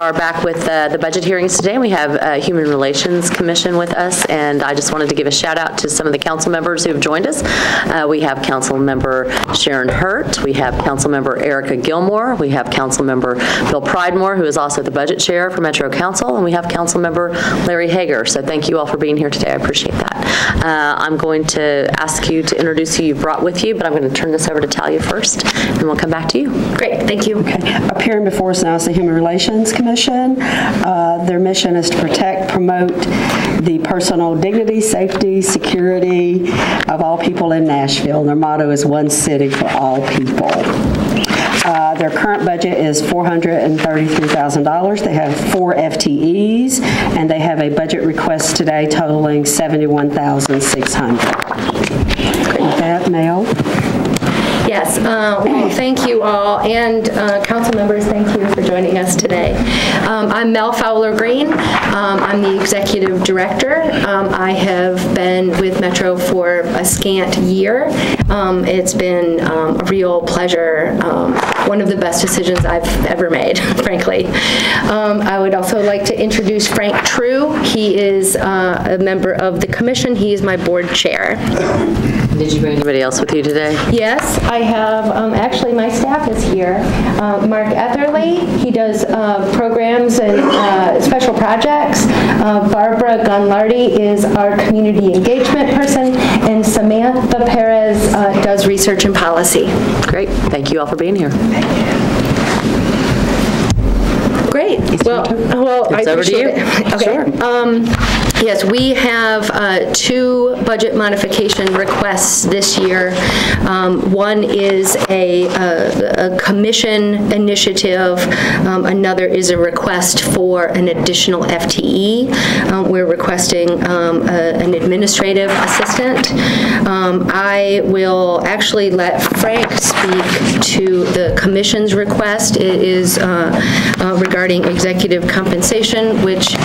Are back with the budget hearings today. We have Human Relations Commission with us, and I just wanted to give a shout out to some of the council members who have joined us. We have Council Member Sharon Hurt, we have Council Member Erica Gilmore, we have Council Member Bill Pridemore, who is also the budget chair for Metro Council, and we have Council Member Larry Hager. So thank you all for being here today. I appreciate that. I'm going to ask you to introduce who you brought with you, but I'm going to turn this over to Talia first, and we'll come back to you. Great, thank you. Okay. Appearing before us now is the Human Relations Commission. Their mission is to protect, promote the personal dignity, safety, security of all people in Nashville. Their motto is one city for all people. Their current budget is $433,000. They have 4 FTEs, and they have a budget request today totaling $71,600. With that, Mel. Yes, well, thank you all, and council members, thank you for joining us today. I'm Mel Fowler-Green. I'm the executive director. I have been with Metro for a scant year. It's been a real pleasure, one of the best decisions I've ever made, frankly. I would also like to introduce Frank True. He is a member of the commission. He is my board chair. Did you bring anybody else with you today? Yes, I have, actually my staff is here. Mark Etherly, he does programs and special projects. Barbara Gunlardi is our community engagement person, and Samantha Perez does research and policy. Great, thank you all for being here. Great. Well, I appreciate it. Okay. Sure. Yes, we have 2 budget modification requests this year. One is a commission initiative. Another is a request for an additional FTE. We're requesting an administrative assistant. I will actually let Frank speak to the commission's request. It is regarding executive compensation, which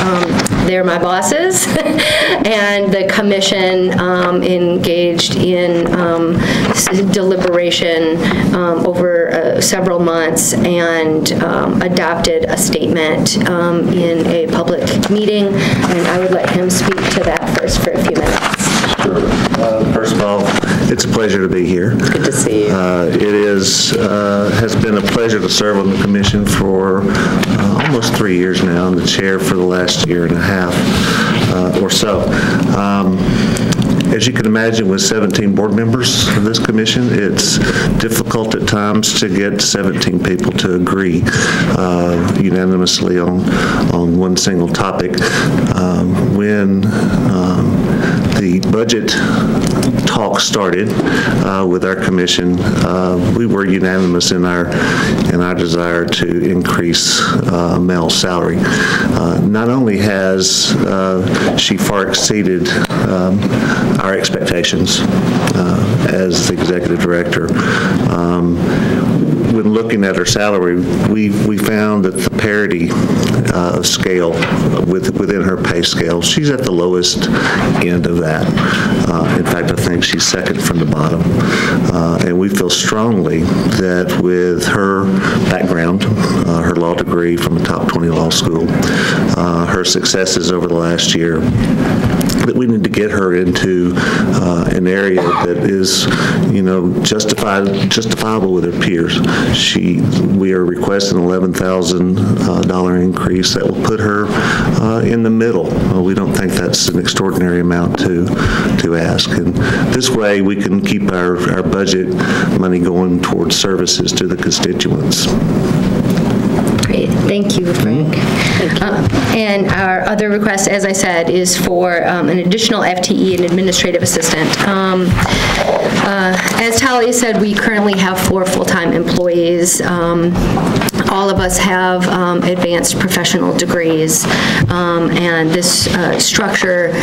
they're my bosses. And the commission engaged in deliberation over several months and adopted a statement in a public meeting, and I would let him speak to that first for a few minutes. Sure. First of all, it's a pleasure to be here. Good to see you. Has been a pleasure to serve on the commission for almost 3 years now, and the chair for the last year and a half or so. As you can imagine, with 17 board members of this commission, it's difficult at times to get 17 people to agree unanimously on one single topic. When the budget talk started with our commission, we were unanimous in our desire to increase Mel's salary. Not only has she far exceeded our expectations as the executive director. When looking at her salary, we found that the parity of scale within her pay scale, she's at the lowest end of that. In fact, I think she's second from the bottom. And we feel strongly that with her background, her law degree from a top 20 law school, her successes over the last year, that we need to get her into an area that is, justifiable with her peers. We are requesting an $11,000 increase that will put her in the middle. We don't think that's an extraordinary amount to ask. And this way, we can keep our budget money going towards services to the constituents. Great, thank you, Frank. Thank you. And our other request, as I said, is for an additional FTE and administrative assistant. As Talia said, we currently have 4 full-time employees. All of us have advanced professional degrees, and this structure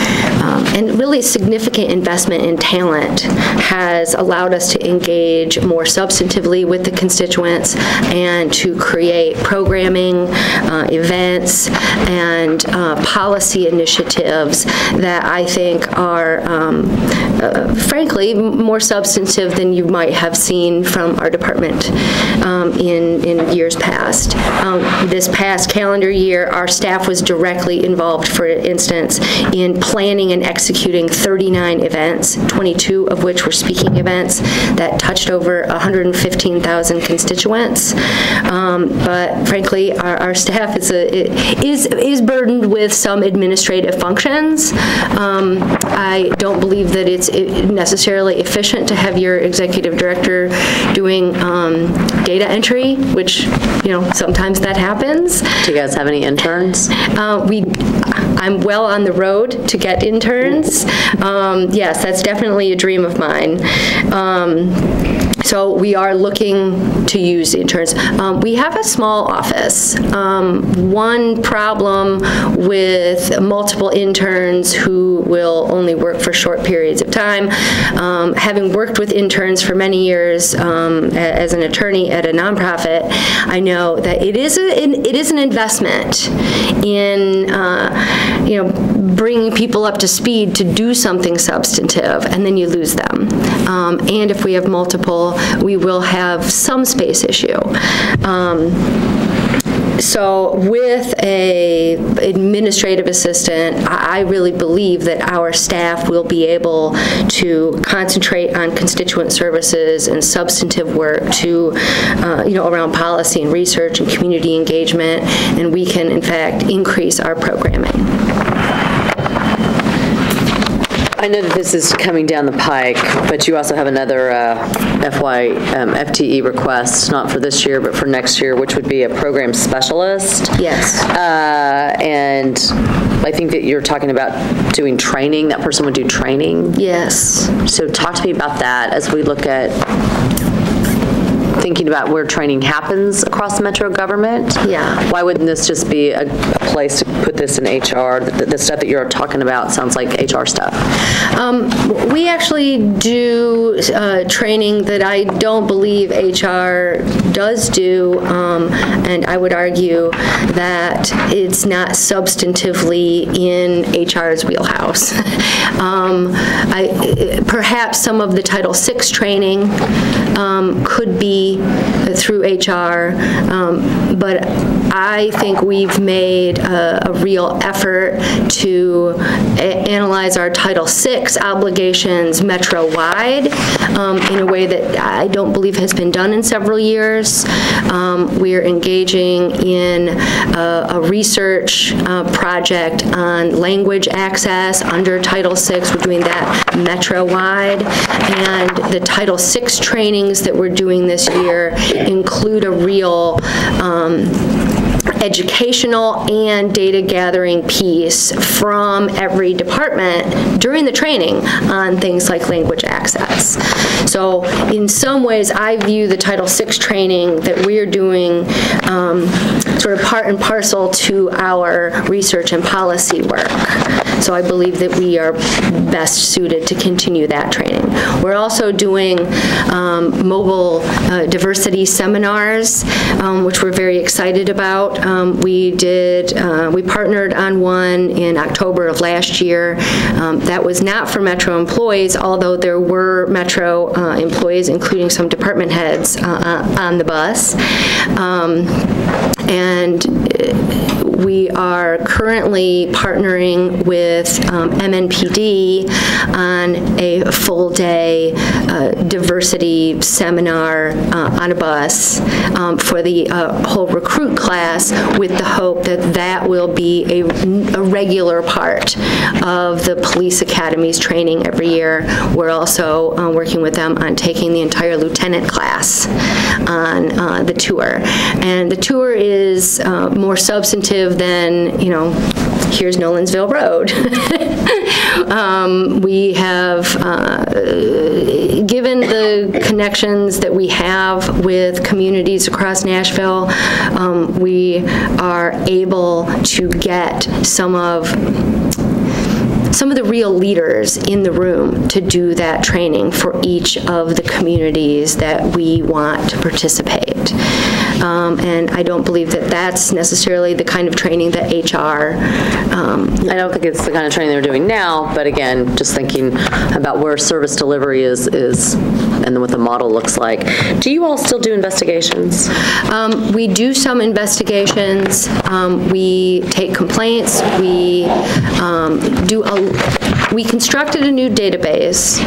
and really significant investment in talent has allowed us to engage more substantively with the constituents and to create programming planning, events, and policy initiatives that I think are, frankly, more substantive than you might have seen from our department in years past. This past calendar year, our staff was directly involved, for instance, in planning and executing 39 events, 22 of which were speaking events that touched over 115,000 constituents. But frankly, our staff is burdened with some administrative functions. I don't believe that it's necessarily efficient to have your executive director doing data entry, which, sometimes that happens. Do you guys have any interns? I'm well on the road to get interns. Yes, that's definitely a dream of mine. So we are looking to use interns. We have a small office. One problem with multiple interns who will only work for short periods of time, having worked with interns for many years as an attorney at a nonprofit, I know that it is an investment in bringing people up to speed to do something substantive, and then you lose them. And if we have multiple, we will have some space issue. So with a administrative assistant, I really believe that our staff will be able to concentrate on constituent services and substantive work to, around policy and research and community engagement, and we can, in fact, increase our programming. I know that this is coming down the pike, but you also have another FTE request, not for this year, but for next year, which would be a program specialist. Yes. And I think that you're talking about doing training. That person would do training. Yes. So talk to me about that as we look at thinking about where training happens across the metro government. Yeah. Why wouldn't this just be a place to put this in HR? The stuff that you're talking about sounds like HR stuff. We actually do training that I don't believe HR does do, and I would argue that it's not substantively in HR's wheelhouse. Perhaps some of the Title VI training could be through HR, but I think we've made a real effort to analyze our Title VI obligations metro-wide in a way that I don't believe has been done in several years. We're engaging in a research project on language access under Title VI. We're doing that metro-wide, and the Title VI trainings that we're doing this year include a real educational and data gathering piece from every department during the training on things like language access. So in some ways, I view the Title VI training that we're doing sort of part and parcel to our research and policy work. So I believe that we are best suited to continue that training. We're also doing mobile diversity seminars, which we're very excited about. We partnered on one in October of last year. That was not for Metro employees, although there were Metro employees, including some department heads, on the bus. And we are currently partnering with MNPD on a full-day diversity seminar on a bus for the whole recruit class, with the hope that that will be a regular part of the police academy's training every year. We're also working with them on taking the entire lieutenant class on the tour. And the tour is more substantive than, here's Nolensville Road. We have, given the connections that we have with communities across Nashville, we are able to get some of the real leaders in the room to do that training for each of the communities that we want to participate. and I don't believe that that's necessarily the kind of training that HR. I don't think it's the kind of training they're doing now, but again, just thinking about where service delivery is and what the model looks like. Do you all still do investigations? We do some investigations. We take complaints. We constructed a new database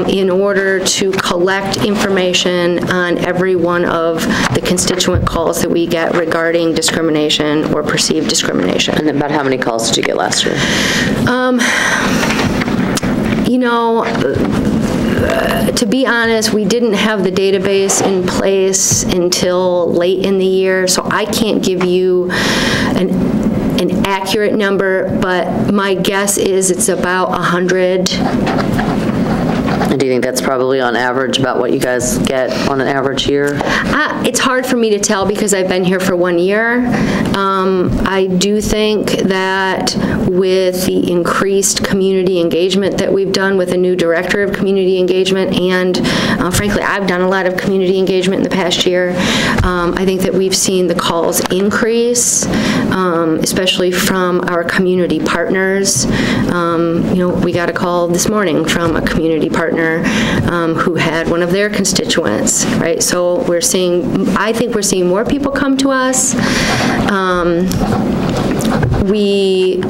in order to collect information on every one of the constituent calls that we get regarding discrimination or perceived discrimination. And about how many calls did you get last year? To be honest, we didn't have the database in place until late in the year, so I can't give you an accurate number, but my guess is it's about 100. And do you think that's probably on average about what you guys get on an average year? It's hard for me to tell because I've been here for 1 year. I do think that with the increased community engagement that we've done with a new director of community engagement, and frankly, I've done a lot of community engagement in the past year, I think that we've seen the calls increase, especially from our community partners. We got a call this morning from a community partner who had one of their constituents, right? So I think we're seeing more people come to us. We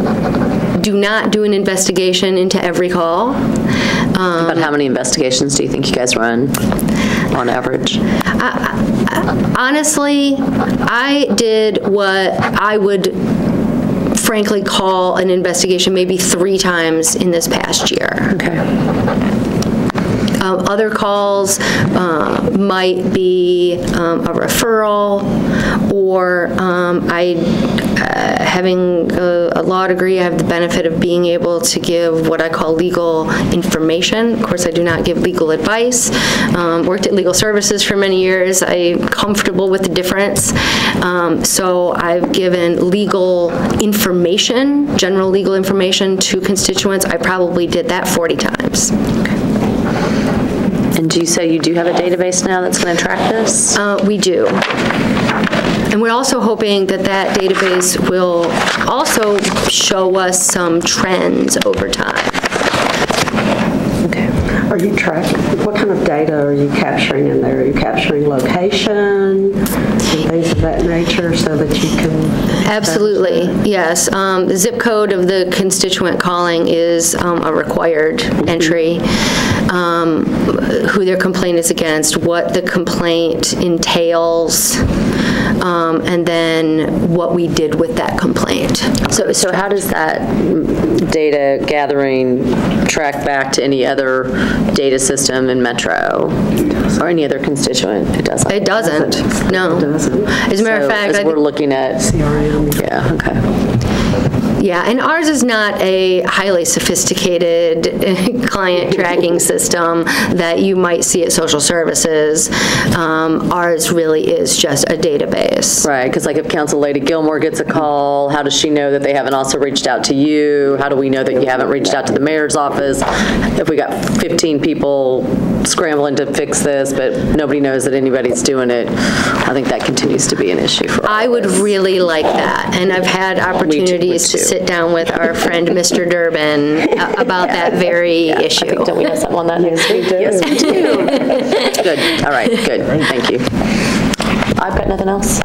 do not do an investigation into every call. About how many investigations do you think you guys run on average? Honestly, I did what I would frankly call an investigation maybe 3 times in this past year. Okay. Other calls might be a referral, or having a law degree, I have the benefit of being able to give what I call legal information. Of course, I do not give legal advice. Worked at legal services for many years. I'm comfortable with the difference. So I've given legal information, general legal information to constituents. I probably did that 40 times. And do you say you do have a database now that's going to track this? We do. And we're also hoping that that database will also show us some trends over time. Okay. Are you tracking, what kind of data are you capturing in there? Are you capturing location and things of that nature so that you can... Absolutely, yes. The zip code of the constituent calling is a required entry. Who their complaint is against, what the complaint entails, and then what we did with that complaint. So how does that data gathering track back to any other data system in Metro or any other constituent? It doesn't. It doesn't. No. It doesn't. As a matter of fact, we're looking at CRM. Yeah. Okay. Yeah, and ours is not a highly sophisticated client tracking system that you might see at social services. Ours really is just a database. Right, because like if Council Lady Gilmore gets a call, how does she know that they haven't also reached out to you? How do we know that you haven't reached out to the mayor's office? If we got 15 people scrambling to fix this, but nobody knows that anybody's doing it, I think that continues to be an issue for all I would of us. really like that, and I've had opportunities to sit down with our friend Mr. Durbin about that very issue. I think, don't we have something on that? Yes, we do. Yes, we do. Good. All right, good. Thank you. I've got nothing else.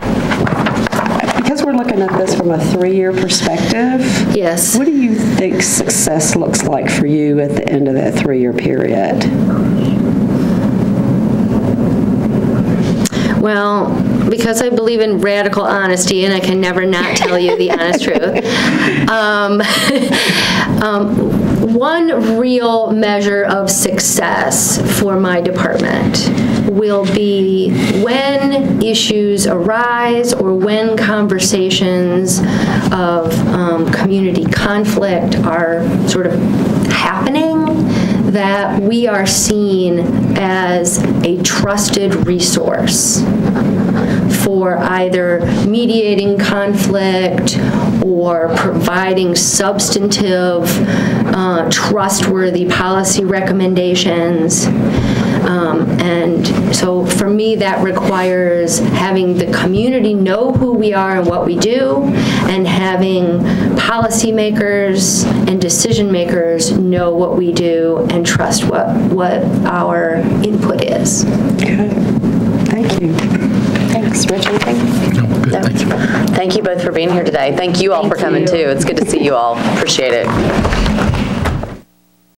Because we're looking at this from a 3-year perspective, Yes. what do you think success looks like for you at the end of that 3-year period? Well, because I believe in radical honesty, and I can never not tell you the honest truth, one real measure of success for my department will be when issues arise or when conversations of community conflict are sort of happening, that we are seen as a trusted resource for either mediating conflict or providing substantive, trustworthy policy recommendations. And so for me, that requires having the community know who we are and what we do, and having policymakers and decision makers know what we do and trust what our input is. Okay. Thank you. Thanks. Rich, anything? No, good, thank you. Thank you both for being here today. Thank you all for coming too. It's good to see you all. Appreciate it.